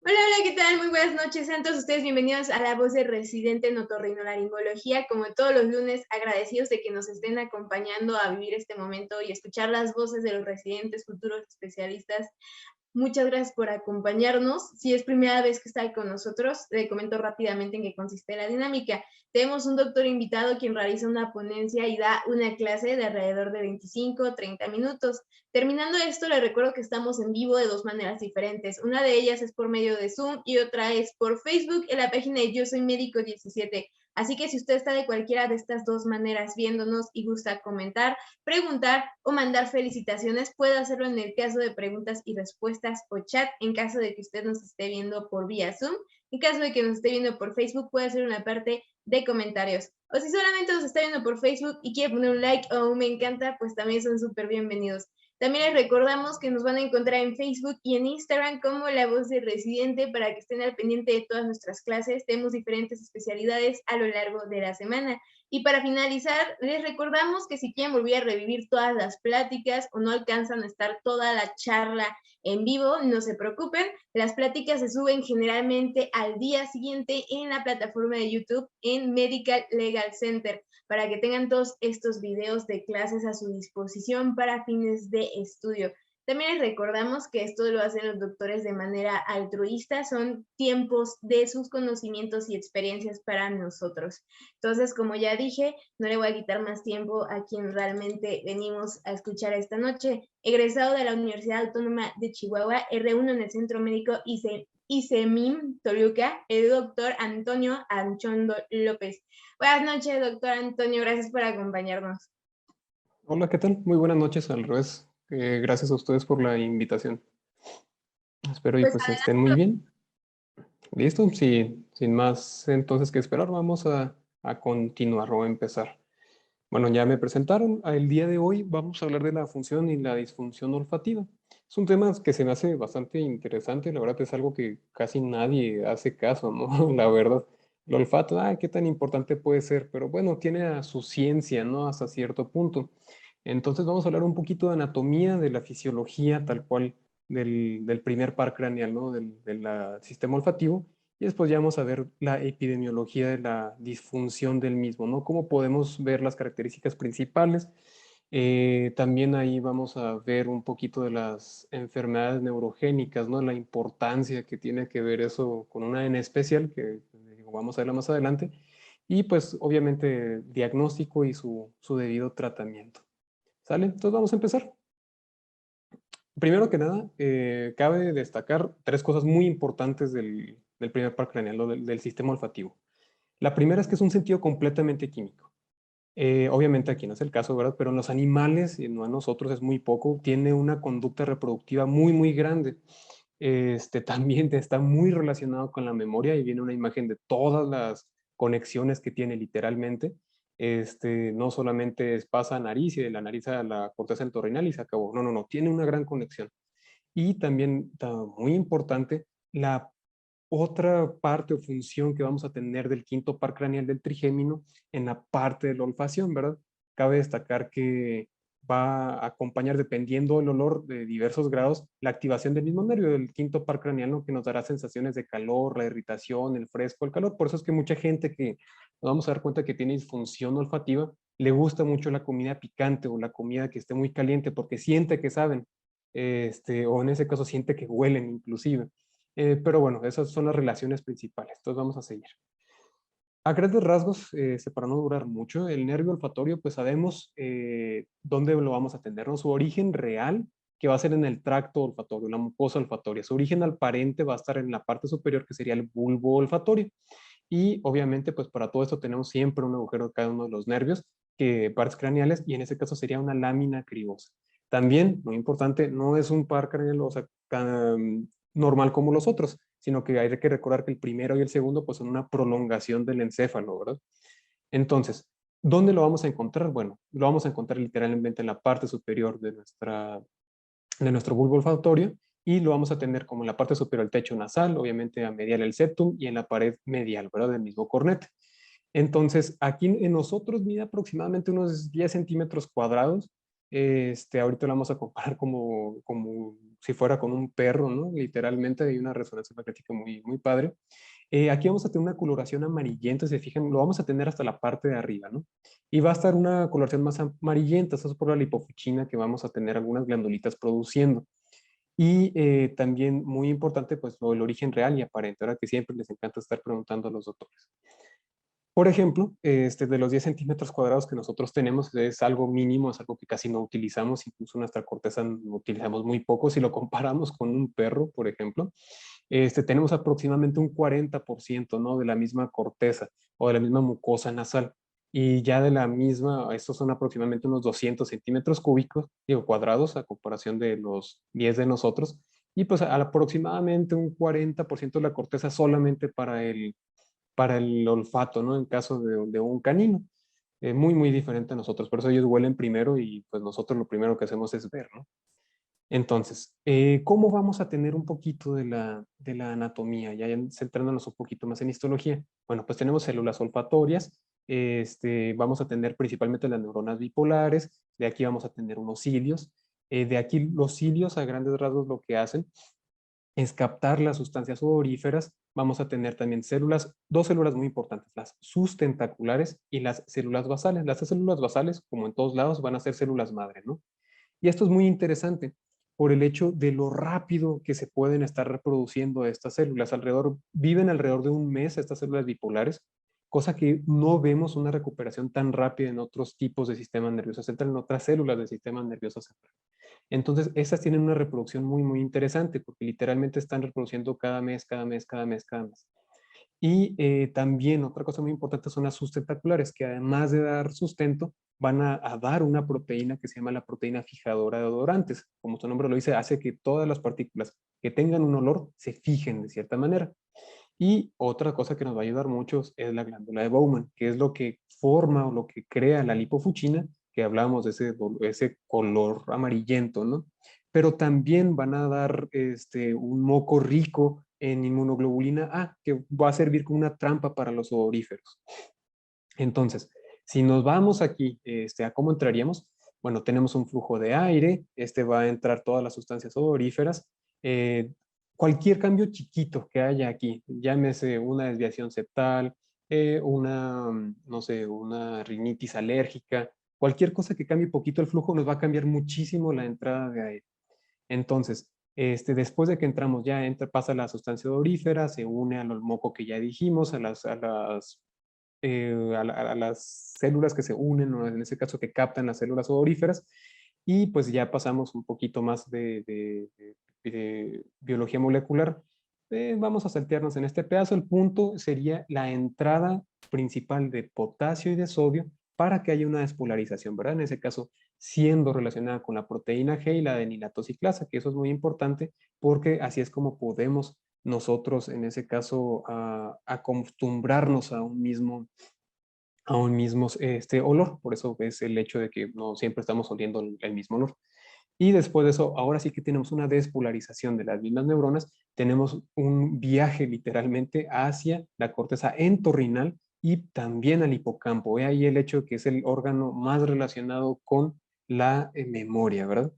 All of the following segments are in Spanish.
Hola, hola, ¿qué tal? Muy buenas noches. Sean todos ustedes bienvenidos a La Voz del Residente en Otorrinolaringología. Como todos los lunes, agradecidos de que nos estén acompañando a vivir este momento y escuchar las voces de los residentes, futuros especialistas. Muchas gracias por acompañarnos. Si es primera vez que está con nosotros, le comento rápidamente en qué consiste la dinámica. Tenemos un doctor invitado quien realiza una ponencia y da una clase de alrededor de 25 o 30 minutos. Terminando esto, les recuerdo que estamos en vivo de dos maneras diferentes. Una de ellas es por medio de Zoom y otra es por Facebook en la página de Yo Soy Médico 17. Así que si usted está de cualquiera de estas dos maneras viéndonos y gusta comentar, preguntar o mandar felicitaciones, puede hacerlo en el caso de preguntas y respuestas o chat, en caso de que usted nos esté viendo por vía Zoom. En caso de que nos esté viendo por Facebook, puede hacer una parte de comentarios. O si solamente nos está viendo por Facebook y quiere poner un like o un me encanta, pues también son súper bienvenidos. También les recordamos que nos van a encontrar en Facebook y en Instagram como La Voz del Residente para que estén al pendiente de todas nuestras clases. Tenemos diferentes especialidades a lo largo de la semana. Y para finalizar, les recordamos que si quieren volver a revivir todas las pláticas o no alcanzan a estar toda la charla en vivo, no se preocupen. Las pláticas se suben generalmente al día siguiente en la plataforma de YouTube en Medical Legal Center para que tengan todos estos videos de clases a su disposición para fines de estudio. También les recordamos que esto lo hacen los doctores de manera altruista, son tiempos de sus conocimientos y experiencias para nosotros. Entonces, como ya dije, no le voy a quitar más tiempo a quien realmente venimos a escuchar esta noche. Egresado de la Universidad Autónoma de Chihuahua, R1 en el Centro Médico ICEMIM Toluca, el doctor Antonio Anchondo López. Buenas noches, doctor Antonio, gracias por acompañarnos. Hola, ¿qué tal? Muy buenas noches, al revés. Gracias a ustedes por la invitación. Espero y Pues pues estén muy bien. ¿Listo? Sí, sin más entonces que esperar, vamos a continuar o a empezar. Bueno, ya me presentaron. El día de hoy vamos a hablar de la función y la disfunción olfativa. Es un tema que se me hace bastante interesante. La verdad es algo que casi nadie hace caso, ¿no? La verdad. El olfato, qué tan importante puede ser, pero bueno, tiene a su ciencia, ¿no? Hasta cierto punto. Entonces vamos a hablar un poquito de anatomía, de la fisiología tal cual del primer par craneal, ¿no? Del sistema olfativo. Y después ya vamos a ver la epidemiología de la disfunción del mismo, ¿no? Cómo podemos ver las características principales. También ahí vamos a ver un poquito de las enfermedades neurogénicas, ¿no? La importancia que tiene que ver eso con una en especial, que vamos a verla más adelante. Y pues obviamente diagnóstico y su debido tratamiento. ¿Sale? Entonces vamos a empezar. Primero que nada, cabe destacar tres cosas muy importantes del primer par craneal, ¿no? del sistema olfativo. La primera es que es un sentido completamente químico. Obviamente aquí no es el caso, ¿verdad? Pero en los animales, y no en nosotros es muy poco, tiene una conducta reproductiva muy, muy grande. También está muy relacionado con la memoria y viene una imagen de todas las conexiones que tiene literalmente. No solamente pasa a nariz y de la nariz a la corteza entorrinal y se acabó. No, no, no, tiene una gran conexión. Y también, muy importante, la otra parte o función que vamos a tener del quinto par craneal del trigémino en la parte de la olfacción, ¿verdad? Cabe destacar que va a acompañar, dependiendo del olor de diversos grados, la activación del mismo nervio, del quinto par craneal, ¿no? Que nos dará sensaciones de calor, la irritación, el fresco, el calor. Por eso es que mucha gente que nos vamos a dar cuenta que tiene disfunción olfativa, le gusta mucho la comida picante o la comida que esté muy caliente porque siente que saben, o en ese caso siente que huelen inclusive. Pero bueno, esas son las relaciones principales. Entonces vamos a seguir. A grandes rasgos, para no durar mucho, el nervio olfatorio, pues sabemos dónde lo vamos a tener, ¿no? Su origen real, que va a ser en el tracto olfatorio, la mucosa olfatoria. Su origen aparente va a estar en la parte superior, que sería el bulbo olfatorio. Y obviamente, pues para todo esto tenemos siempre un agujero en cada uno de los nervios, que partes craneales, y en ese caso sería una lámina cribosa. También, muy importante, no es un par craneal, o sea, normal como los otros, sino que hay que recordar que el primero y el segundo pues son una prolongación del encéfalo, ¿verdad? Entonces, ¿dónde lo vamos a encontrar? Bueno, lo vamos a encontrar literalmente en la parte superior de nuestro bulbo olfatorio y lo vamos a tener como en la parte superior del techo nasal, obviamente a medial el septum y en la pared medial, ¿verdad? Del mismo cornete. Entonces, aquí en nosotros mide aproximadamente unos 10 centímetros cuadrados. Ahorita lo vamos a comparar como si fuera con un perro, ¿no? Literalmente hay una resonancia magnética muy, muy padre. Aquí vamos a tener una coloración amarillenta, si se fijan, lo vamos a tener hasta la parte de arriba, ¿no? Y va a estar una coloración más amarillenta, eso es por la lipofuchina que vamos a tener algunas glandulitas produciendo. Y también muy importante, pues, el origen real y aparente, ahora que siempre les encanta estar preguntando a los doctores. Por ejemplo, de los 10 centímetros cuadrados que nosotros tenemos es algo mínimo, es algo que casi no utilizamos, incluso nuestra corteza lo utilizamos muy poco si lo comparamos con un perro, por ejemplo. Tenemos aproximadamente un 40%, ¿no? De la misma corteza o de la misma mucosa nasal. Y ya de la misma, estos son aproximadamente unos 200 centímetros cúbicos, digo, cuadrados, a comparación de los 10 de nosotros. Y pues aproximadamente un 40% de la corteza solamente para el olfato, ¿no? En caso de un canino. Muy, muy diferente a nosotros. Por eso ellos huelen primero y pues nosotros lo primero que hacemos es ver, ¿no? Entonces, ¿cómo vamos a tener un poquito de la anatomía? Ya centrándonos un poquito más en histología. Bueno, pues tenemos células olfatorias, vamos a tener principalmente las neuronas bipolares, de aquí vamos a tener unos cilios, de aquí los cilios a grandes rasgos lo que hacen es captar las sustancias odoríferas. Vamos a tener también células, dos células muy importantes, las sustentaculares y las células basales. Las células basales, como en todos lados, van a ser células madre, ¿no? Y esto es muy interesante por el hecho de lo rápido que se pueden estar reproduciendo estas células. Viven alrededor de un mes estas células bipolares, cosa que no vemos una recuperación tan rápida en otros tipos de sistema nervioso central, en otras células del sistema nervioso central. Entonces, estas tienen una reproducción muy, muy interesante porque literalmente están reproduciendo cada mes, cada mes, cada mes, cada mes. Y también otra cosa muy importante son las sustentaculares, que además de dar sustento, van a dar una proteína que se llama la proteína fijadora de odorantes. Como su nombre lo dice, hace que todas las partículas que tengan un olor se fijen de cierta manera. Y otra cosa que nos va a ayudar mucho es la glándula de Bowman, que es lo que forma o lo que crea la lipofuchina, que hablábamos de ese color amarillento, ¿no? Pero también van a dar un moco rico en inmunoglobulina A, que va a servir como una trampa para los odoríferos. Entonces, si nos vamos aquí a cómo entraríamos, bueno, tenemos un flujo de aire, va a entrar todas las sustancias odoríferas, cualquier cambio chiquito que haya aquí, llámese una desviación septal, no sé, una rinitis alérgica, cualquier cosa que cambie poquito el flujo nos va a cambiar muchísimo la entrada de aire. Entonces, después de que entramos ya pasa la sustancia odorífera, se une al moco que ya dijimos, a las células que se unen, o en ese caso que captan las células odoríferas, y pues ya pasamos un poquito más de biología molecular. Vamos a saltearnos en este pedazo. El punto sería la entrada principal de potasio y de sodio para que haya una despolarización, ¿verdad? En ese caso, siendo relacionada con la proteína G y la adenilatoxiclasa, que eso es muy importante porque así es como podemos nosotros, en ese caso, a acostumbrarnos a un mismo olor. Por eso es el hecho de que no siempre estamos oliendo el mismo olor. Y después de eso, ahora sí que tenemos una despolarización de las mismas neuronas, tenemos un viaje literalmente hacia la corteza entorrinal y también al hipocampo. Ve ahí el hecho de que es el órgano más relacionado con la memoria, ¿verdad?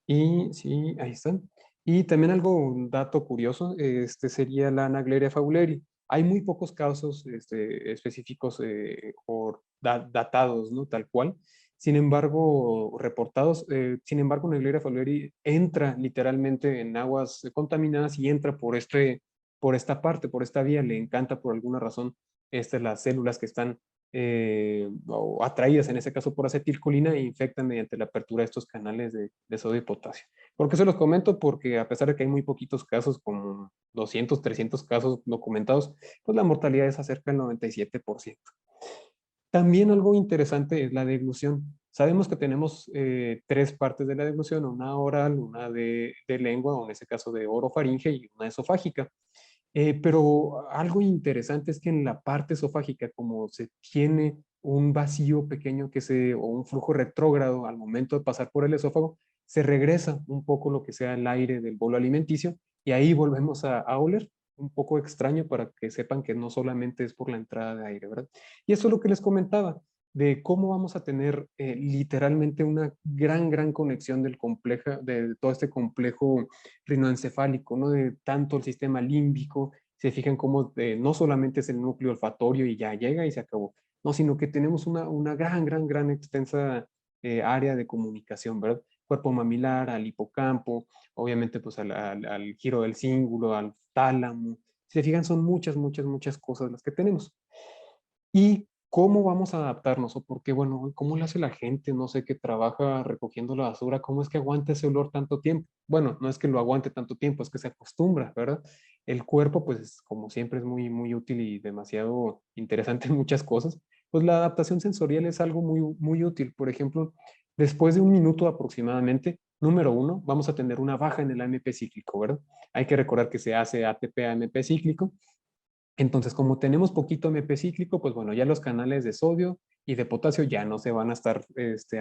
Y sí, ahí están. Y también un dato curioso, sería la Naegleria fowleri. Hay muy pocos casos específicos o datados, ¿no? Tal cual. Sin embargo, reportados, sin embargo, Naegleria fowleri entra literalmente en aguas contaminadas y entra por esta parte, por esta vía. Le encanta por alguna razón las células que están o atraídas en ese caso por acetilcolina e infectan mediante la apertura de estos canales de sodio y potasio. ¿Por qué se los comento? Porque a pesar de que hay muy poquitos casos, como 200, 300 casos documentados, pues la mortalidad es acerca del 97%. También algo interesante es la deglución. Sabemos que tenemos tres partes de la deglución, una oral, una de lengua, o en ese caso de orofaringe, y una esofágica. Pero algo interesante es que en la parte esofágica, como se tiene un vacío pequeño o un flujo retrógrado al momento de pasar por el esófago, se regresa un poco lo que sea el aire del bolo alimenticio y ahí volvemos a oler. Un poco extraño para que sepan que no solamente es por la entrada de aire, ¿verdad? Y eso es lo que les comentaba. de cómo vamos a tener literalmente una gran conexión de todo este complejo rinoencefálico, ¿no? De tanto el sistema límbico, se fijan cómo no solamente es el núcleo olfatorio y ya llega y se acabó, no, sino que tenemos una gran extensa área de comunicación, ¿verdad? Cuerpo mamilar, al hipocampo, obviamente pues al giro del cíngulo, al tálamo. Si se fijan, son muchas cosas las que tenemos. ¿Y cómo vamos a adaptarnos? O porque, bueno, ¿cómo le hace la gente, no sé, que trabaja recogiendo la basura? ¿Cómo es que aguanta ese olor tanto tiempo? Bueno, no es que lo aguante tanto tiempo, es que se acostumbra, ¿verdad? El cuerpo, pues, como siempre, es muy útil y demasiado interesante en muchas cosas. Pues la adaptación sensorial es algo muy útil. Por ejemplo, después de un minuto aproximadamente, número uno, vamos a tener una baja en el AMP cíclico, ¿verdad? Hay que recordar que se hace ATP-AMP cíclico. Entonces, como tenemos poquito MP cíclico, pues bueno, ya los canales de sodio y de potasio ya no se van a estar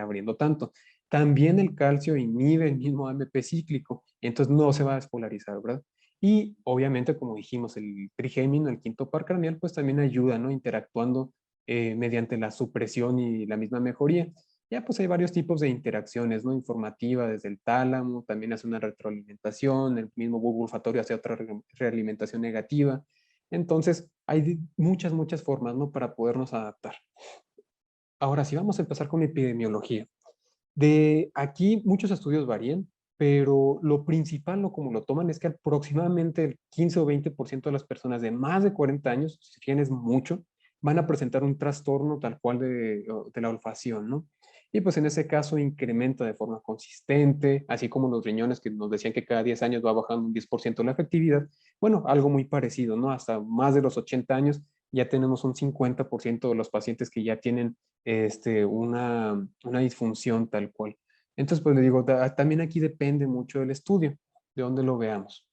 abriendo tanto. También el calcio inhibe el mismo AMP cíclico, entonces no se va a despolarizar, ¿verdad? Y obviamente, como dijimos, el trigémino, el quinto par craneal, pues también ayuda, ¿no? Interactuando mediante la supresión y la misma mejoría. Ya pues hay varios tipos de interacciones, ¿no? Informativa desde el tálamo, también hace una retroalimentación, el mismo bulbo olfatorio hace otra realimentación negativa. Entonces, hay muchas formas, ¿no? Para podernos adaptar. Ahora sí, vamos a empezar con epidemiología. De aquí muchos estudios varían, pero lo principal, o como lo toman, es que aproximadamente el 15 o 20% de las personas de más de 40 años, si tienes mucho, van a presentar un trastorno tal cual de la olfacción, ¿no? Y pues en ese caso incrementa de forma consistente, así como los riñones que nos decían que cada 10 años va bajando un 10% la efectividad. Bueno, algo muy parecido, ¿no? Hasta más de los 80 años ya tenemos un 50% de los pacientes que ya tienen una disfunción tal cual. Entonces, pues le digo, también aquí depende mucho del estudio, de dónde lo veamos.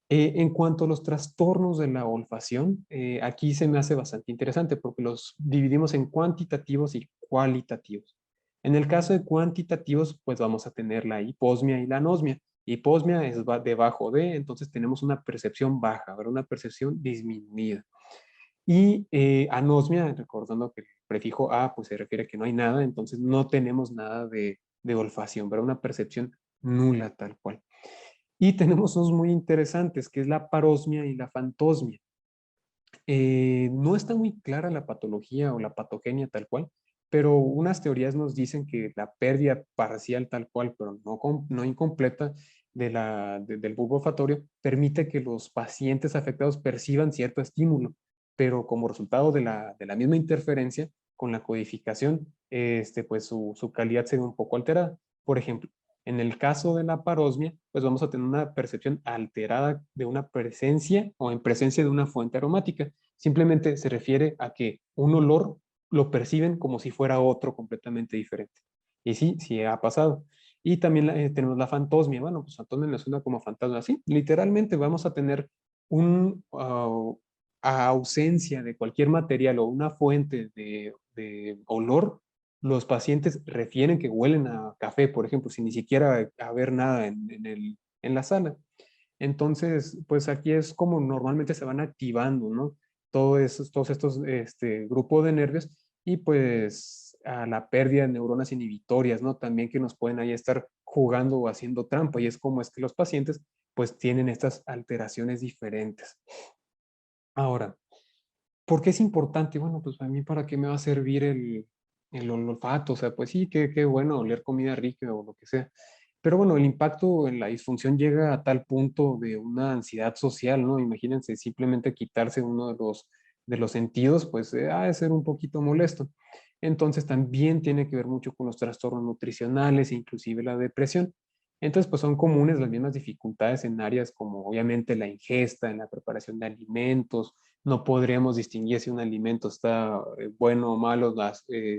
En cuanto a los trastornos de la olfacción, aquí se me hace bastante interesante porque los dividimos en cuantitativos y cualitativos. En el caso de cuantitativos, pues vamos a tener la hiposmia y la anosmia. Hiposmia es debajo de, entonces tenemos una percepción baja, ¿verdad? Una percepción disminuida. Y anosmia, recordando que el prefijo a pues se refiere a que no hay nada, entonces no tenemos nada de olfacción, pero una percepción nula tal cual. Y tenemos unos muy interesantes, que es la parosmia y la fantosmia. No está muy clara la patología o la patogenia tal cual, pero unas teorías nos dicen que la pérdida parcial tal cual, pero no incompleta del bulbo olfatorio, permite que los pacientes afectados perciban cierto estímulo, pero como resultado de la misma interferencia con la codificación, pues su calidad se ve un poco alterada. Por ejemplo, en el caso de la parosmia, pues vamos a tener una percepción alterada de una presencia o en presencia de una fuente aromática. Simplemente se refiere a que un olor lo perciben como si fuera otro completamente diferente. Y sí ha pasado. Y también tenemos la fantosmia. Bueno, pues fantosmia me suena como fantasma. Sí, literalmente vamos a tener una ausencia de cualquier material o una fuente de olor. Los pacientes refieren que huelen a café, por ejemplo, sin ni siquiera haber nada en la sala. Entonces, pues aquí es como normalmente se van activando, ¿no? Todos estos grupos de nervios y pues a la pérdida de neuronas inhibitorias, ¿no? También que nos pueden ahí estar jugando o haciendo trampa y es como es que los pacientes pues tienen estas alteraciones diferentes. Ahora, ¿por qué es importante? Bueno, pues a mí para qué me va a servir el olfato, o sea, pues sí, qué bueno oler comida rica o lo que sea. Pero bueno, el impacto en la disfunción llega a tal punto de una ansiedad social, ¿no? Imagínense simplemente quitarse uno de los sentidos, pues ha de ser un poquito molesto. Entonces también tiene que ver mucho con los trastornos nutricionales, inclusive la depresión. Entonces, pues son comunes las mismas dificultades en áreas como obviamente la ingesta, en la preparación de alimentos. No podríamos distinguir si un alimento está bueno o malo,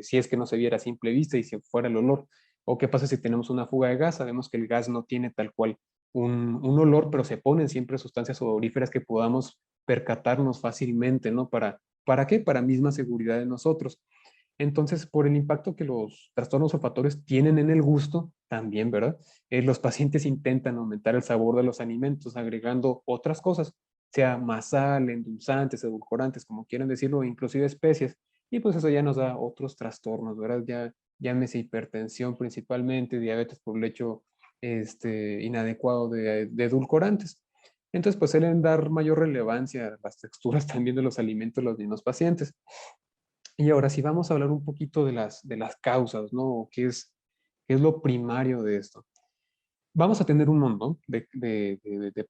si es que no se viera a simple vista y si fuera el olor. O qué pasa si tenemos una fuga de gas. Sabemos que el gas no tiene tal cual un olor, pero se ponen siempre sustancias odoríferas que podamos percatarnos fácilmente, ¿no? ¿Para qué? Para misma seguridad de nosotros. Entonces, por el impacto que los trastornos olfatorios tienen en el gusto, también, ¿verdad? Los pacientes intentan aumentar el sabor de los alimentos agregando otras cosas, sea más sal, endulzantes, edulcorantes, como quieran decirlo, inclusive especies. y pues eso ya nos da otros trastornos, ¿verdad? Ya llámese hipertensión principalmente, diabetes por el hecho inadecuado de edulcorantes. Entonces, pues suelen dar mayor relevancia a las texturas también de los alimentos de los mismos pacientes. Y ahora sí vamos a hablar un poquito de las causas, ¿no? ¿Qué es lo primario de esto? Vamos a tener un montón de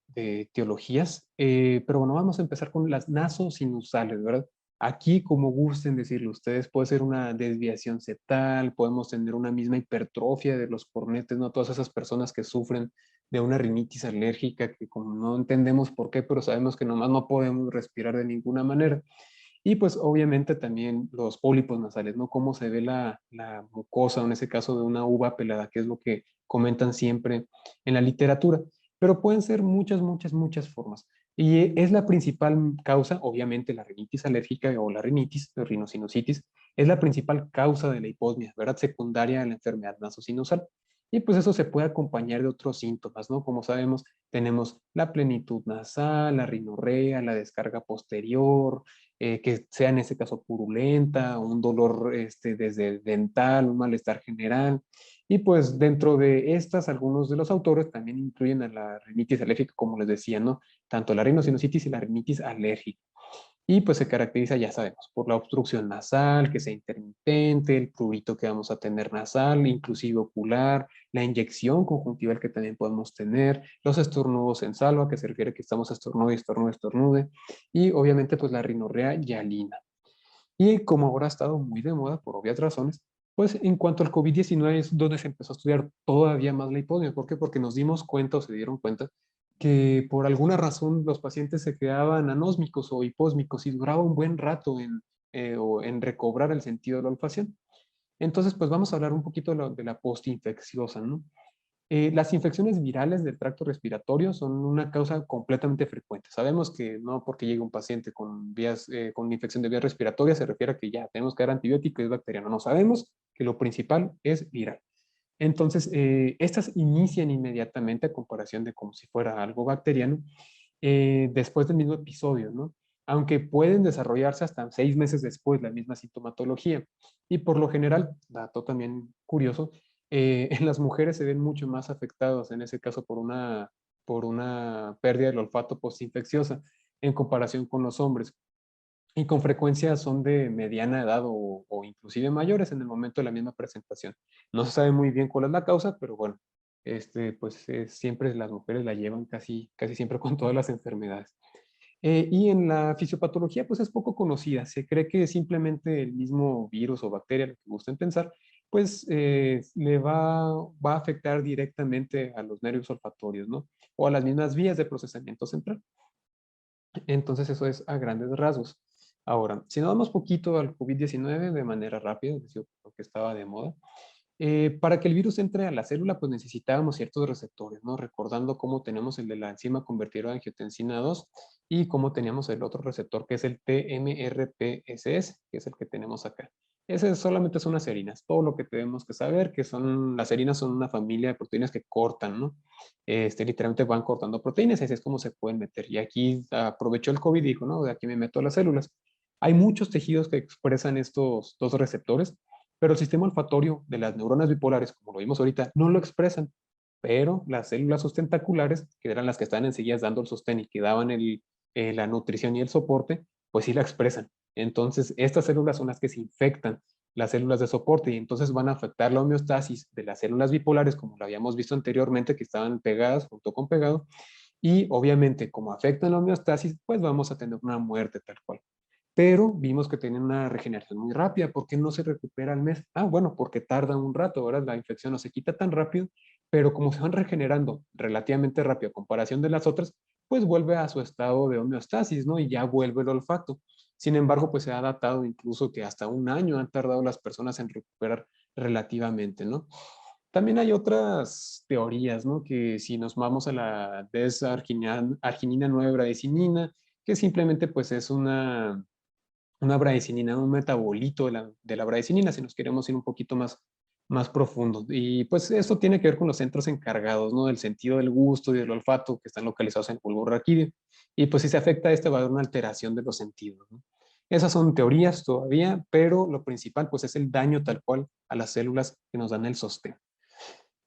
teologías, pero bueno, vamos a empezar con las nasosinusales, ¿verdad? Aquí, como gusten decirlo ustedes, puede ser una desviación septal, podemos tener una misma hipertrofia de los cornetes, ¿no? Todas esas personas que sufren de una rinitis alérgica, que como no entendemos por qué, pero sabemos que nomás no podemos respirar de ninguna manera. Y pues obviamente también los pólipos nasales, ¿no? Cómo se ve la mucosa, en ese caso de una uva pelada, que es lo que comentan siempre en la literatura. Pero pueden ser muchas, muchas, muchas formas. Y es la principal causa, obviamente la rinitis alérgica o la rinitis, la rinosinusitis, es la principal causa de la hiposmia, ¿verdad? Secundaria a la enfermedad nasosinusal. Y pues eso se puede acompañar de otros síntomas, ¿no? Como sabemos, tenemos la plenitud nasal, la rinorrea, la descarga posterior, que sea en este caso purulenta, un dolor desde dental, un malestar general. Y pues dentro de estas, algunos de los autores también incluyen a la rinitis alérgica, como les decía, ¿no? Tanto la rinosinusitis y la rinitis alérgica. Y pues se caracteriza, ya sabemos, por la obstrucción nasal, que sea intermitente, el prurito que vamos a tener nasal, inclusive ocular, la inyección conjuntival que también podemos tener, los estornudos en salva, que se refiere a que estamos estornude, estornude, estornude, y obviamente pues la rinorrea hialina. Y como ahora ha estado muy de moda por obvias razones, pues en cuanto al COVID-19 es donde se empezó a estudiar todavía más la hipotimia. ¿Por qué? Porque nos dimos cuenta o se dieron cuenta que por alguna razón los pacientes se quedaban anósmicos o hipósmicos y duraba un buen rato o en recobrar el sentido de la olfacción. Entonces, pues vamos a hablar un poquito de la postinfecciosa, ¿no? Las infecciones virales del tracto respiratorio son una causa completamente frecuente. Sabemos que no porque llegue un paciente con infección de vías respiratorias se refiere a que ya tenemos que dar antibiótico y es bacteriano. No sabemos que lo principal es viral. Entonces, estas inician inmediatamente a comparación de como si fuera algo bacteriano después del mismo episodio, ¿no? Aunque pueden desarrollarse hasta 6 meses después la misma sintomatología. Y por lo general, dato también curioso, en las mujeres se ven mucho más afectados, en ese caso por una pérdida del olfato postinfecciosa en comparación con los hombres. Y con frecuencia son de mediana edad o inclusive mayores en el momento de la misma presentación. No se sabe muy bien cuál es la causa, pero bueno, pues siempre las mujeres la llevan casi, casi siempre con todas las enfermedades. Y en la fisiopatología, pues es poco conocida. Se cree que simplemente el mismo virus o bacteria, lo que gusten pensar, pues le va a afectar directamente a los nervios olfatorios, ¿no? O a las mismas vías de procesamiento central. Entonces eso es a grandes rasgos. Ahora, si nos vamos poquito al COVID-19 de manera rápida, es decir, porque estaba de moda, para que el virus entre a la célula, pues necesitábamos ciertos receptores, ¿no? Recordando cómo tenemos el de la enzima convertidora de angiotensina 2 y cómo teníamos el otro receptor que es el TMRPSS, que es el que tenemos acá. Ese solamente son unas serinas. Todo lo que tenemos que saber, que las serinas son una familia de proteínas que cortan, ¿no? Literalmente van cortando proteínas y así es como se pueden meter. Y aquí aprovechó el COVID y dijo, no, de aquí me meto a las células. Hay muchos tejidos que expresan estos dos receptores, pero el sistema olfatorio de las neuronas bipolares, como lo vimos ahorita, no lo expresan. Pero las células sustentaculares, que eran las que estaban enseguida dando el sostén y que daban la nutrición y el soporte, pues sí la expresan. Entonces, estas células son las que se infectan, las células de soporte, y entonces van a afectar la homeostasis de las células bipolares, como lo habíamos visto anteriormente, que estaban pegadas junto con pegado, y obviamente, como afectan la homeostasis, pues vamos a tener una muerte tal cual. Pero vimos que tienen una regeneración muy rápida. ¿Por qué no se recupera al mes? Ah, bueno, porque tarda un rato, ¿verdad? La infección no se quita tan rápido, pero como se van regenerando relativamente rápido a comparación de las otras, pues vuelve a su estado de homeostasis, ¿no? Y ya vuelve el olfato. Sin embargo, pues se ha datado incluso que hasta un año han tardado las personas en recuperar relativamente, ¿no? También hay otras teorías, ¿no? Que si nos vamos a la desarginina 9 bradicinina, que simplemente pues es una bradicinina, un metabolito de la bradicinina, si nos queremos ir un poquito más profundo. Y pues esto tiene que ver con los centros encargados, ¿no? Del sentido del gusto y del olfato que están localizados en el bulbo raquídeo. Y pues si se afecta a este va a haber una alteración de los sentidos, ¿no? Esas son teorías todavía, pero lo principal pues es el daño tal cual a las células que nos dan el sostén.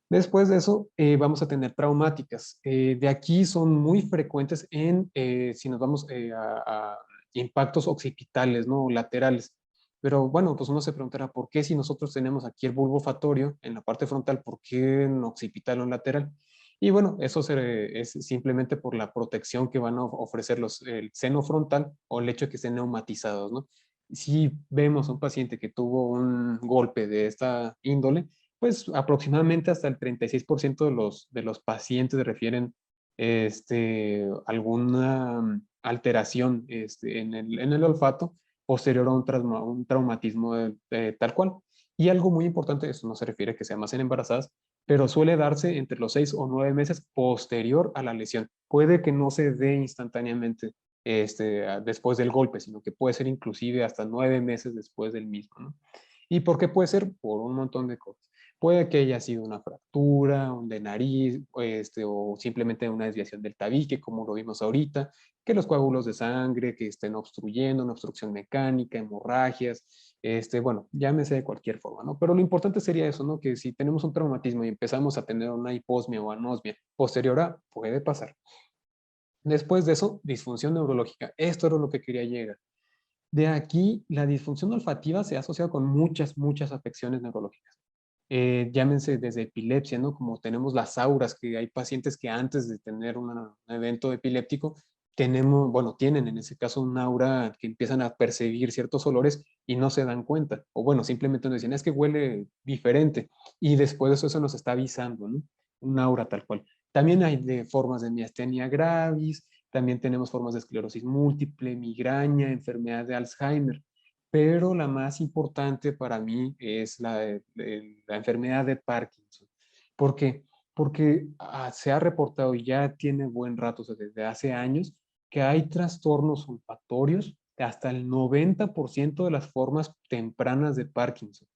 Después de eso, vamos a tener traumáticas. De aquí son muy frecuentes si nos vamos a impactos occipitales, ¿no? Laterales. Pero bueno, pues uno se preguntará, ¿por qué si nosotros tenemos aquí el bulbo olfatorio en la parte frontal, por qué en occipital o en lateral? Y bueno, eso es simplemente por la protección que van a ofrecer el seno frontal o el hecho de que estén neumatizados, ¿no? Si vemos a un paciente que tuvo un golpe de esta índole, pues aproximadamente hasta el 36% de los pacientes refieren alguna alteración en el olfato posterior a un traumatismo tal cual. Y algo muy importante, eso no se refiere a que sea más en embarazadas, pero suele darse entre los 6 o 9 meses posterior a la lesión. Puede que no se dé instantáneamente después del golpe, sino que puede ser inclusive hasta 9 meses después del mismo, ¿no? ¿Y por qué puede ser? Por un montón de cosas. Puede que haya sido una fractura, un de nariz, o simplemente una desviación del tabique, como lo vimos ahorita, que los coágulos de sangre que estén obstruyendo, una obstrucción mecánica, hemorragias, bueno, llámese de cualquier forma, ¿no? Pero lo importante sería eso, ¿no? Que si tenemos un traumatismo y empezamos a tener una hiposmia o anosmia posterior a, puede pasar. Después de eso, disfunción neurológica. Esto era lo que quería llegar. De aquí, la disfunción olfativa se ha asociado con muchas afecciones neurológicas. Llámense desde epilepsia, ¿no? Como tenemos las auras, que hay pacientes que antes de tener un evento epiléptico, tienen en ese caso un aura que empiezan a percibir ciertos olores y no se dan cuenta. O bueno, simplemente nos dicen, es que huele diferente. Y después de eso nos está avisando, ¿no? Un aura tal cual. También hay formas de miastenia gravis, también tenemos formas de esclerosis múltiple, migraña, enfermedad de Alzheimer, pero la más importante para mí es la enfermedad de Parkinson. ¿Por qué? Porque se ha reportado y ya tiene buen rato, o sea, desde hace años, que hay trastornos olfatorios de hasta el 90% de las formas tempranas de Parkinson.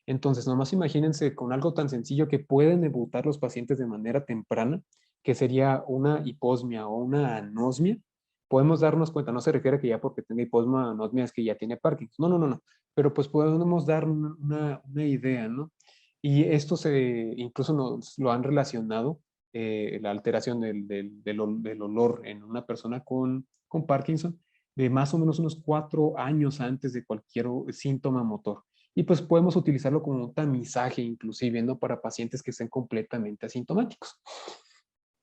Entonces, nomás imagínense con algo tan sencillo que pueden debutar los pacientes de manera temprana, que sería una hiposmia o una anosmia, podemos darnos cuenta, no se refiere a que ya porque tenga hiposmia o anosmia es que ya tiene Parkinson, no, pero pues podemos dar una idea, ¿no? Y esto incluso nos lo han relacionado, la alteración del olor en una persona con Parkinson, de más o menos unos 4 años antes de cualquier síntoma motor. Y pues podemos utilizarlo como un tamizaje inclusive, ¿no? Para pacientes que estén completamente asintomáticos.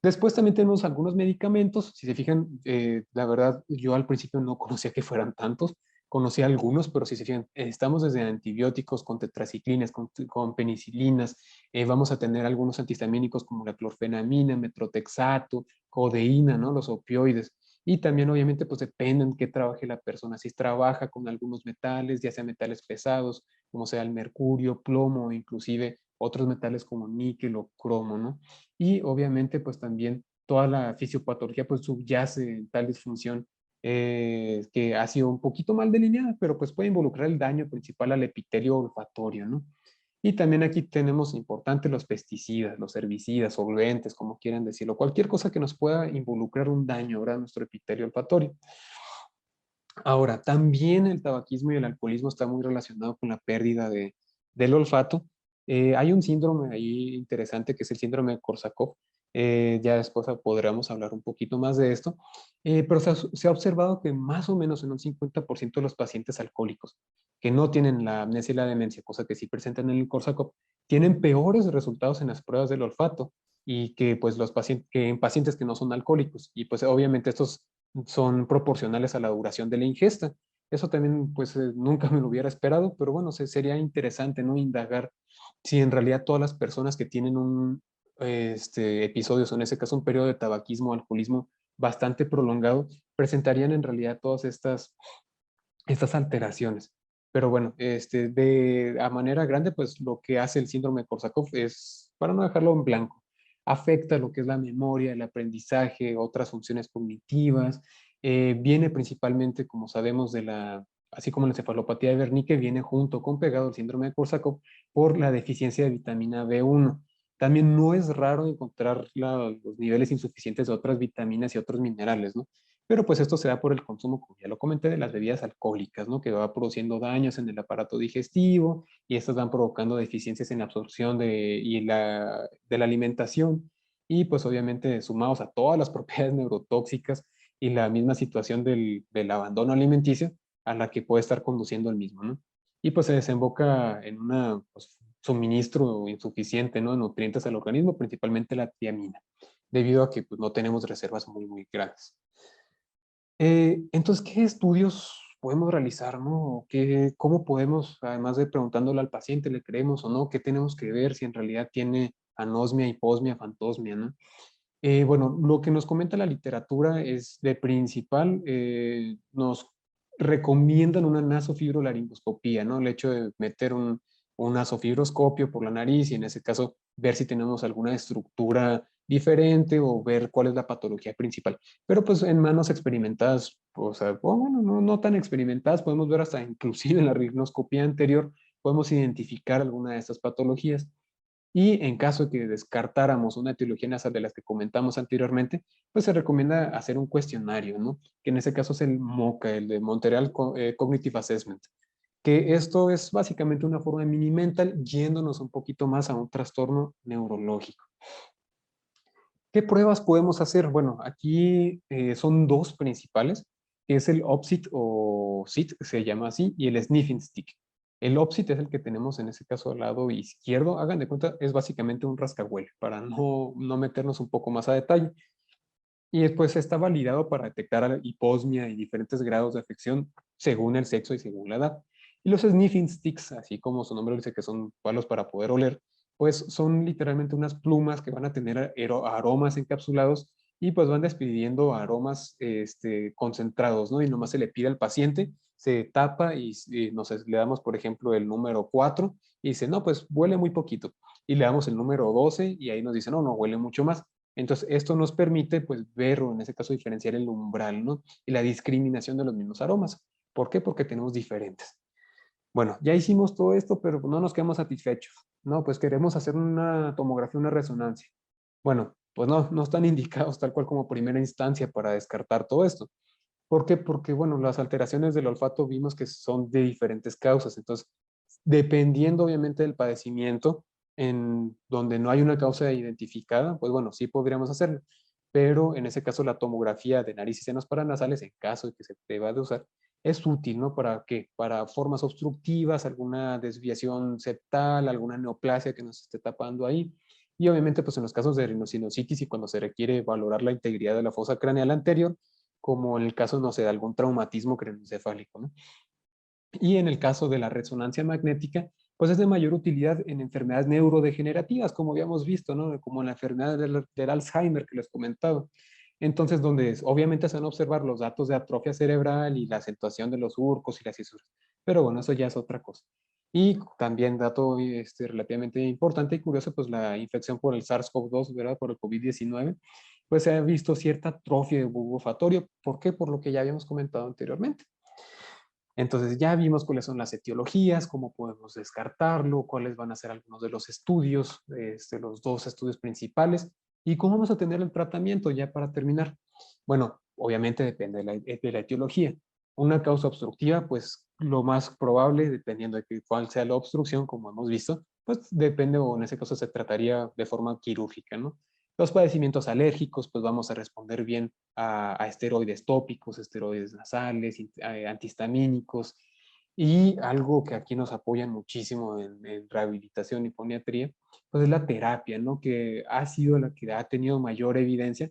Después también tenemos algunos medicamentos. Si se fijan, la verdad, yo al principio no conocía que fueran tantos. Conocía algunos, pero si se fijan, estamos desde antibióticos con tetraciclinas, con penicilinas. Vamos a tener algunos antihistamínicos como la clorfenamina, metrotexato, codeína, ¿no? Los opioides. Y también, obviamente, pues depende en qué trabaje la persona. Si trabaja con algunos metales, ya sea metales pesados, como sea el mercurio, plomo, inclusive otros metales como níquel o cromo, ¿no? Y obviamente pues también toda la fisiopatología pues subyace en tal disfunción que ha sido un poquito mal delineada, pero pues puede involucrar el daño principal al epitelio olfatorio, ¿no? Y también aquí tenemos importante los pesticidas, los herbicidas, solventes, como quieran decirlo, cualquier cosa que nos pueda involucrar un daño ahora a nuestro epitelio olfatorio. Ahora, también el tabaquismo y el alcoholismo está muy relacionado con la pérdida del olfato. Hay un síndrome ahí interesante que es el síndrome de Korsakoff. Ya después podremos hablar un poquito más de esto. Pero se ha observado que más o menos en un 50% de los pacientes alcohólicos que no tienen la amnesia y la demencia, cosa que sí presentan en el Korsakoff, tienen peores resultados en las pruebas del olfato y que pues que en pacientes que no son alcohólicos. Y pues obviamente estos son proporcionales a la duración de la ingesta. Eso también, pues, nunca me lo hubiera esperado, pero bueno, sería interesante, ¿no? Indagar si en realidad todas las personas que tienen episodios, o en ese caso un periodo de tabaquismo o alcoholismo bastante prolongado, presentarían en realidad todas estas alteraciones. Pero bueno, a manera grande, pues lo que hace el síndrome de Korsakoff es, para no dejarlo en blanco, afecta lo que es la memoria, el aprendizaje, otras funciones cognitivas. Viene principalmente, como sabemos, así como la encefalopatía de Wernicke, viene junto con pegado el síndrome de Korsakoff por la deficiencia de vitamina B1. También no es raro encontrar los niveles insuficientes de otras vitaminas y otros minerales, ¿no? pero pues esto se da por el consumo, como ya lo comenté, de las bebidas alcohólicas, ¿no? Que va produciendo daños en el aparato digestivo y estas van provocando deficiencias en la absorción de la alimentación y pues obviamente sumados a todas las propiedades neurotóxicas y la misma situación del abandono alimenticio a la que puede estar conduciendo el mismo, ¿no? Y pues se desemboca en un suministro insuficiente, ¿no? De nutrientes al organismo, principalmente la tiamina, debido a que pues, no tenemos reservas muy grandes. Entonces, ¿qué estudios podemos realizar, no? ¿Cómo podemos, además de preguntándole al paciente, le creemos o no? ¿Qué tenemos que ver si en realidad tiene anosmia, hiposmia, fantosmia, no? Bueno, lo que nos comenta la literatura es de principal, nos recomiendan una nasofibrolaringoscopía, ¿no? El hecho de meter un nasofibroscopio por la nariz y en ese caso ver si tenemos alguna estructura diferente o ver cuál es la patología principal. Pero pues en manos experimentadas, o sea, bueno, no tan experimentadas, podemos ver hasta inclusive en la rinoscopía anterior, podemos identificar alguna de estas patologías. Y en caso de que descartáramos una etiología nasal de las que comentamos anteriormente, pues se recomienda hacer un cuestionario, ¿no? Que en ese caso es el MoCA, el de Montreal Cognitive Assessment, que esto es básicamente una forma de mini mental yéndonos un poquito más a un trastorno neurológico. ¿Qué pruebas podemos hacer? Bueno, aquí son dos principales, que es el OPSIT o SIT, se llama así, y el Sniffing Stick. El OPSIT es el que tenemos en este caso al lado izquierdo. Hagan de cuenta, es básicamente un rascahuele, para no meternos un poco más a detalle. Y después está validado para detectar hiposmia y diferentes grados de afección según el sexo y según la edad. Y los sniffing sticks, así como su nombre dice que son palos para poder oler, pues son literalmente unas plumas que van a tener aromas encapsulados y pues van despidiendo aromas concentrados, ¿no? Y nomás se le pide al paciente, se tapa y no sé, le damos, por ejemplo, el número 4 y dice, no, pues huele muy poquito. Y le damos el número 12 y ahí nos dice, no, huele mucho más. Entonces, esto nos permite, pues, ver o en ese caso diferenciar el umbral, ¿no? Y la discriminación de los mismos aromas. ¿Por qué? Porque tenemos diferentes. Bueno, ya hicimos todo esto, pero no nos quedamos satisfechos. No, pues queremos hacer una tomografía, una resonancia. Bueno, pues no están indicados tal cual como primera instancia para descartar todo esto. ¿Por qué? Porque, bueno, las alteraciones del olfato vimos que son de diferentes causas. Entonces, dependiendo obviamente del padecimiento, en donde no hay una causa identificada, pues bueno, sí podríamos hacerlo. Pero en ese caso la tomografía de nariz y senos paranasales, en caso de que se deba de usar, es útil, ¿no? ¿Para qué? Para formas obstructivas, alguna desviación septal, alguna neoplasia que nos esté tapando ahí. Y obviamente, pues en los casos de rinosinusitis y cuando se requiere valorar la integridad de la fosa craneal anterior, como en el caso, no sé, de algún traumatismo craneoencefálico, ¿no? Y en el caso de la resonancia magnética, pues es de mayor utilidad en enfermedades neurodegenerativas, como habíamos visto, ¿no? Como la enfermedad del Alzheimer que les comentaba. Entonces, donde obviamente se van a observar los datos de atrofia cerebral y la acentuación de los surcos y las fisuras. Pero bueno, eso ya es otra cosa. Y también dato relativamente importante y curioso, pues la infección por el SARS-CoV-2, ¿verdad? Por el COVID-19, pues se ha visto cierta atrofia de bulbo olfatorio. ¿Por qué? Por lo que ya habíamos comentado anteriormente. Entonces ya vimos cuáles son las etiologías, cómo podemos descartarlo, cuáles van a ser algunos de los estudios, los dos estudios principales, y cómo vamos a tener el tratamiento ya para terminar. Bueno, obviamente depende de la etiología. Una causa obstructiva, pues lo más probable, dependiendo de cuál sea la obstrucción, como hemos visto, pues depende o en ese caso se trataría de forma quirúrgica, ¿no? Los padecimientos alérgicos, pues vamos a responder bien a esteroides tópicos, esteroides nasales, antihistamínicos, y algo que aquí nos apoyan muchísimo en rehabilitación y poniatría, pues es la terapia, ¿no? Que ha sido la que ha tenido mayor evidencia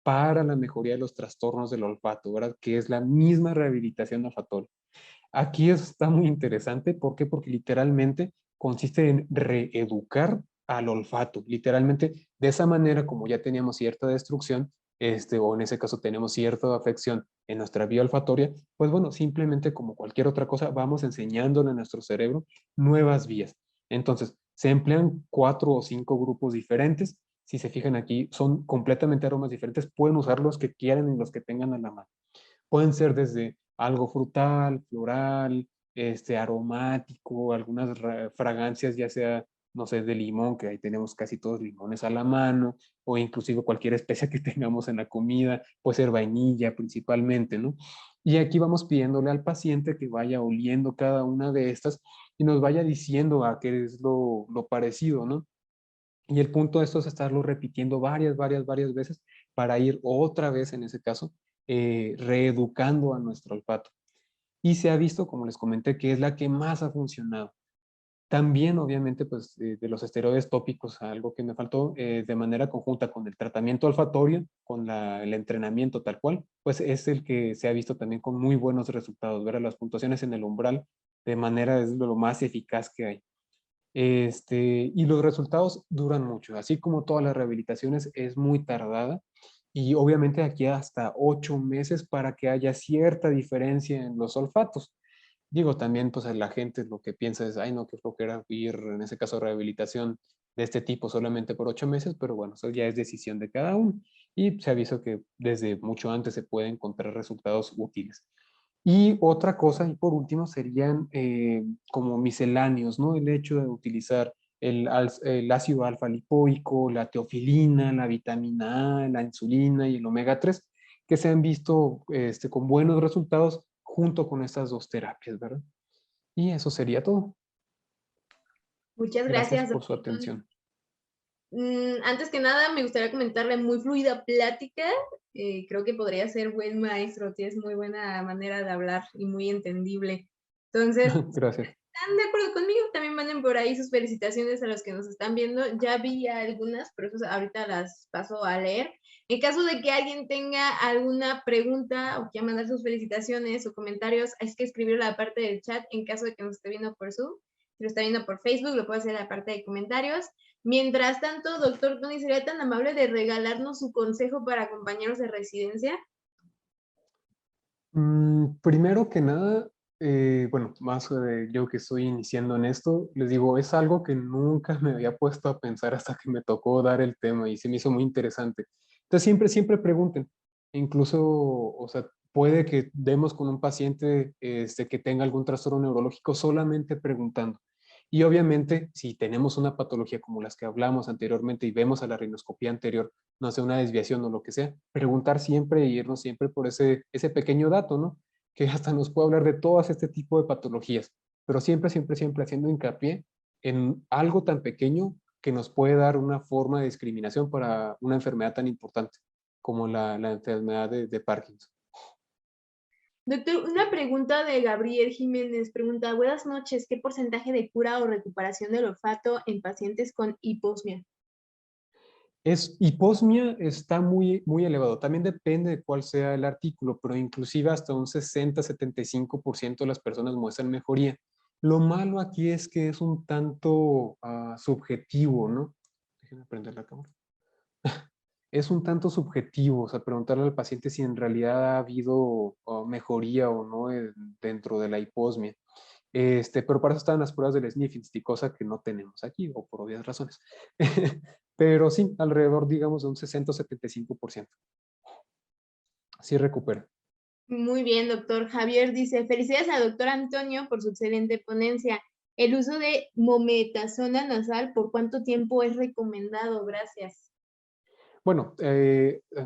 para la mejoría de los trastornos del olfato, ¿verdad? Que es la misma rehabilitación olfatoria. Aquí está muy interesante, ¿por qué? Porque literalmente consiste en reeducar al olfato, literalmente de esa manera como ya teníamos cierta destrucción, o en ese caso tenemos cierta afección en nuestra vía olfatoria, pues bueno, simplemente como cualquier otra cosa, vamos enseñándole a nuestro cerebro nuevas vías. Entonces, se emplean 4 o 5 grupos diferentes. Si se fijan aquí, son completamente aromas diferentes. Pueden usar los que quieran y los que tengan a la mano. Pueden ser desde algo frutal, floral, aromático, algunas fragancias, ya sea no sé, de limón, que ahí tenemos casi todos limones a la mano, o inclusive cualquier especia que tengamos en la comida, puede ser vainilla principalmente, ¿no? Y aquí vamos pidiéndole al paciente que vaya oliendo cada una de estas y nos vaya diciendo a qué es lo parecido, ¿no? Y el punto de esto es estarlo repitiendo varias veces para ir otra vez, en ese caso, reeducando a nuestro olfato. Y se ha visto, como les comenté, que es la que más ha funcionado. También, obviamente, pues de los esteroides tópicos, algo que me faltó, de manera conjunta con el tratamiento olfatorio, con el entrenamiento tal cual, pues es el que se ha visto también con muy buenos resultados. Ver las puntuaciones en el umbral de manera es lo más eficaz que hay. Y los resultados duran mucho, así como todas las rehabilitaciones es muy tardada y obviamente aquí hasta 8 meses para que haya cierta diferencia en los olfatos. Digo, también pues la gente lo que piensa es, ay no, qué flojera ir en ese caso rehabilitación de este tipo solamente por 8 meses, pero bueno, eso ya es decisión de cada uno y se avisó que desde mucho antes se pueden encontrar resultados útiles. Y otra cosa, y por último, serían como misceláneos, ¿no? El hecho de utilizar el ácido alfa lipoico, la teofilina, la vitamina A, la insulina y el omega 3, que se han visto con buenos resultados junto con estas dos terapias, ¿verdad? Y eso sería todo. Muchas Gracias gracias, por su doctor. atención. Antes que nada, me gustaría comentarle muy fluida plática. Creo que podría ser buen maestro, tienes muy buena manera de hablar y muy entendible. Entonces, Gracias. ¿están de acuerdo conmigo? También manden por ahí sus felicitaciones a los que nos están viendo. Ya vi algunas, pero eso ahorita las paso a leer. En caso de que alguien tenga alguna pregunta o quiera mandar sus felicitaciones o comentarios, hay que escribirlo en la parte del chat en caso de que nos esté viendo por Zoom. Si lo está viendo por Facebook, lo puede hacer en la parte de comentarios. Mientras tanto, doctor Tony, ¿sería tan amable de regalarnos su consejo para compañeros de residencia? Primero que nada, bueno, más yo que estoy iniciando en esto, les digo, es algo que nunca me había puesto a pensar hasta que me tocó dar el tema y se me hizo muy interesante. Entonces, siempre pregunten. Incluso, o sea, puede que demos con un paciente que tenga algún trastorno neurológico solamente preguntando. Y obviamente, si tenemos una patología como las que hablamos anteriormente y vemos a la rinoscopía anterior, no sé, una desviación o lo que sea, preguntar siempre y irnos siempre por ese pequeño dato, ¿no? Que hasta nos puede hablar de todas este tipo de patologías, pero siempre haciendo hincapié en algo tan pequeño que nos puede dar una forma de discriminación para una enfermedad tan importante como la enfermedad de Parkinson. Doctor, una pregunta de Gabriel Jiménez. Pregunta, buenas noches, ¿qué porcentaje de cura o recuperación del olfato en pacientes con hiposmia? Hiposmia está muy elevado. También depende de cuál sea el artículo, pero inclusive hasta un 60-75% de las personas muestran mejoría. Lo malo aquí es que es un tanto subjetivo, ¿no? Déjenme prender la cámara. Es un tanto subjetivo, o sea, preguntarle al paciente si en realidad ha habido mejoría o no dentro de la hiposmia. Pero para eso están las pruebas del sniffing, cosa que no tenemos aquí, o por obvias razones. Pero sí, alrededor, digamos, de un 60-75%. Sí recupera. Muy bien, doctor. Javier dice, felicidades al doctor Antonio por su excelente ponencia. El uso de mometasona nasal, ¿por cuánto tiempo es recomendado? Gracias. Bueno,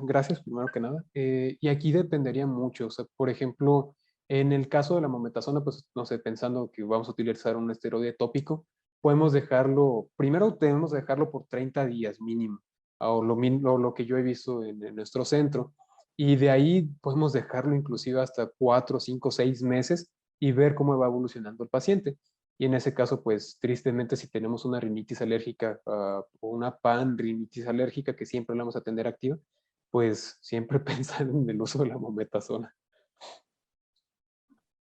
gracias primero que nada. Y aquí dependería mucho. O sea, por ejemplo, en el caso de la mometasona, pues no sé, pensando que vamos a utilizar un esteroide tópico, podemos dejarlo, primero debemos dejarlo por 30 días mínimo, o lo que yo he visto en nuestro centro. Y de ahí podemos dejarlo inclusive hasta 4, 5, 6 meses y ver cómo va evolucionando el paciente. Y en ese caso, pues tristemente, si tenemos una rinitis alérgica o una panrinitis alérgica que siempre la vamos a tener activa, pues siempre pensar en el uso de la mometasona.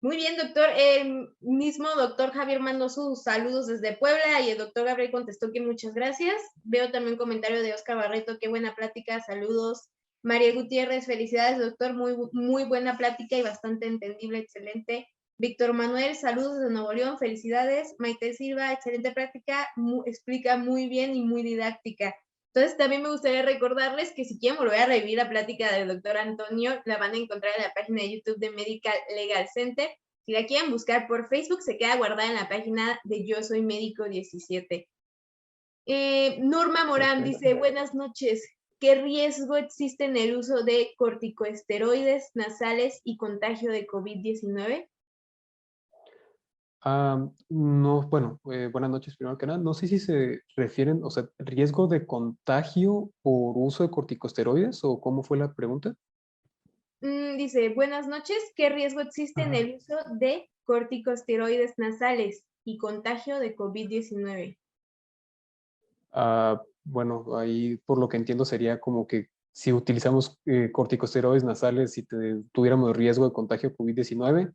Muy bien, doctor. El mismo doctor Javier mandó sus saludos desde Puebla y el doctor Gabriel contestó que muchas gracias. Veo también un comentario de Oscar Barreto, qué buena plática, saludos. María Gutiérrez, felicidades, doctor, muy buena plática y bastante entendible, excelente. Víctor Manuel, saludos desde Nuevo León, felicidades. Maite Silva, excelente práctica, explica muy bien y muy didáctica. Entonces, también me gustaría recordarles que si quieren volver a revivir la plática del doctor Antonio, la van a encontrar en la página de YouTube de Medical Legal Center. Si la quieren buscar por Facebook, se queda guardada en la página de Yo Soy Médico 17. Norma Morán dice, buenas noches. ¿Qué riesgo existe en el uso de corticosteroides nasales y contagio de COVID-19? No, bueno, buenas noches primero que nada. No sé si se refieren, o sea, riesgo de contagio por uso de corticosteroides o cómo fue la pregunta. Dice, buenas noches. ¿Qué riesgo existe en el uso de corticosteroides nasales y contagio de COVID-19? Bueno, ahí por lo que entiendo sería como que si utilizamos corticosteroides nasales y tuviéramos riesgo de contagio COVID-19,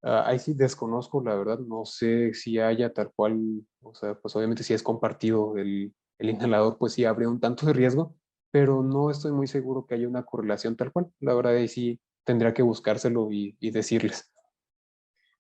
ahí sí desconozco, la verdad, no sé si haya tal cual, o sea, pues obviamente si es compartido el inhalador, pues sí habría un tanto de riesgo, pero no estoy muy seguro que haya una correlación tal cual. La verdad, ahí sí tendría que buscárselo y decirles.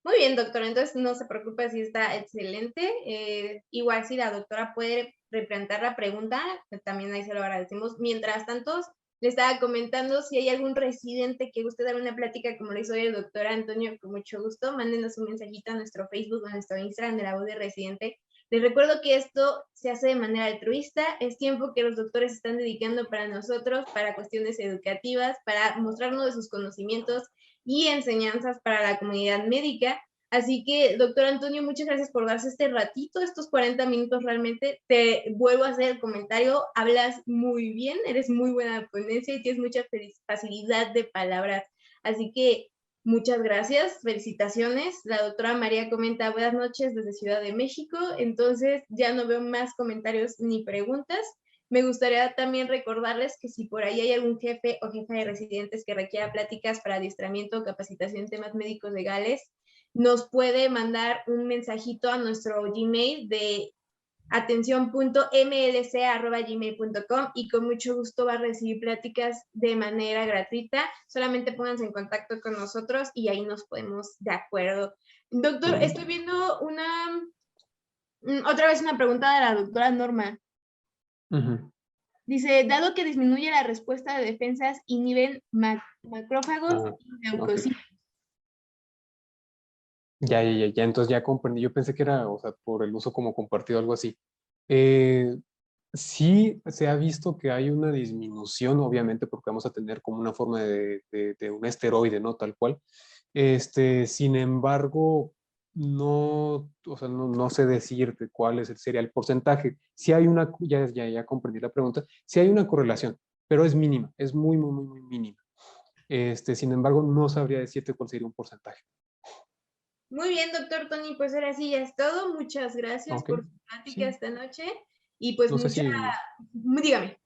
Muy bien, doctora. Entonces, no se preocupe si está excelente. Igual si la doctora puede replantear la pregunta, también ahí se lo agradecemos. Mientras tanto, le estaba comentando si hay algún residente que guste dar una plática como lo hizo hoy el doctor Antonio, con mucho gusto, mándenos un mensajito a nuestro Facebook o a nuestro Instagram de La Voz de Residente. Les recuerdo que esto se hace de manera altruista, es tiempo que los doctores están dedicando para nosotros, para cuestiones educativas, para mostrarnos de sus conocimientos y enseñanzas para la comunidad médica. Así que, doctor Antonio, muchas gracias por darse este ratito, estos 40 minutos realmente. Te vuelvo a hacer el comentario, hablas muy bien, eres muy buena ponencia y tienes mucha facilidad de palabras. Así que muchas gracias, felicitaciones. La doctora María comenta, buenas noches desde Ciudad de México. Entonces, ya no veo más comentarios ni preguntas. Me gustaría también recordarles que si por ahí hay algún jefe o jefa de residentes que requiera pláticas para adiestramiento o capacitación en temas médicos legales, nos puede mandar un mensajito a nuestro Gmail de atención.mlc@gmail.com y con mucho gusto va a recibir pláticas de manera gratuita. Solamente pónganse en contacto con nosotros y ahí nos ponemos de acuerdo. Doctor, estoy viendo otra vez una pregunta de la doctora Norma. Dice, dado que disminuye la respuesta de defensas, inhiben macrófagos y leucocitos. Okay. Ya, entonces ya comprendí. Yo pensé que era, o sea, por el uso como compartido, algo así. Sí se ha visto que hay una disminución, obviamente, porque vamos a tener como una forma de un esteroide, ¿no? Tal cual. Sin embargo, no, o sea, no sé decirte sería el porcentaje. Si hay ya comprendí la pregunta, si hay una correlación, pero es mínima, es muy, muy, muy, muy mínima. Sin embargo, no sabría decirte cuál sería un porcentaje. Muy bien, doctor Tony, pues ahora sí ya es todo. Muchas gracias Ok, por su plática sí. esta noche y pues No sé si... dígame.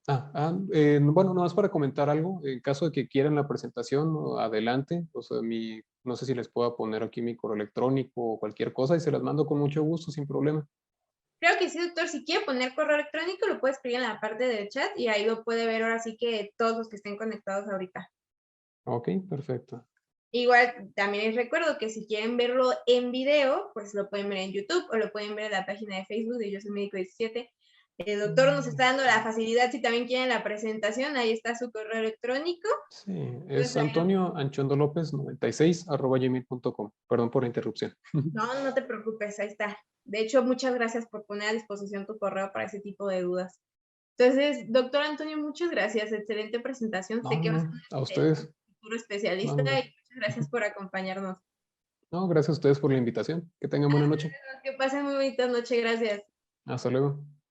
Bueno, nomás para comentar algo, en caso de que quieran la presentación, adelante, o sea, no sé si les puedo poner aquí mi correo electrónico o cualquier cosa y se las mando con mucho gusto, sin problema. Creo que sí, doctor, si quiere poner correo electrónico, lo puede escribir en la parte del chat y ahí lo puede ver ahora sí que todos los que estén conectados ahorita. Ok, perfecto. Igual también les recuerdo que si quieren verlo en video, pues lo pueden ver en YouTube o lo pueden ver en la página de Facebook de Yo Soy Médico 17. El doctor nos está dando la facilidad, si también quieren la presentación, ahí está su correo electrónico. Sí, es Pues, Antonio Anchondo López 96 @gmail.com. Perdón por la interrupción. no te preocupes, ahí está. De hecho, muchas gracias por poner a disposición tu correo para ese tipo de dudas. Entonces, doctor Antonio, muchas gracias. Excelente presentación. Sé No, que vas no, a a ser un ustedes. futuro No, especialista y no, muchas gracias por acompañarnos. no, gracias a ustedes por la invitación. Que tengan buena noche. Que pasen muy bonita noche. Gracias. Hasta luego.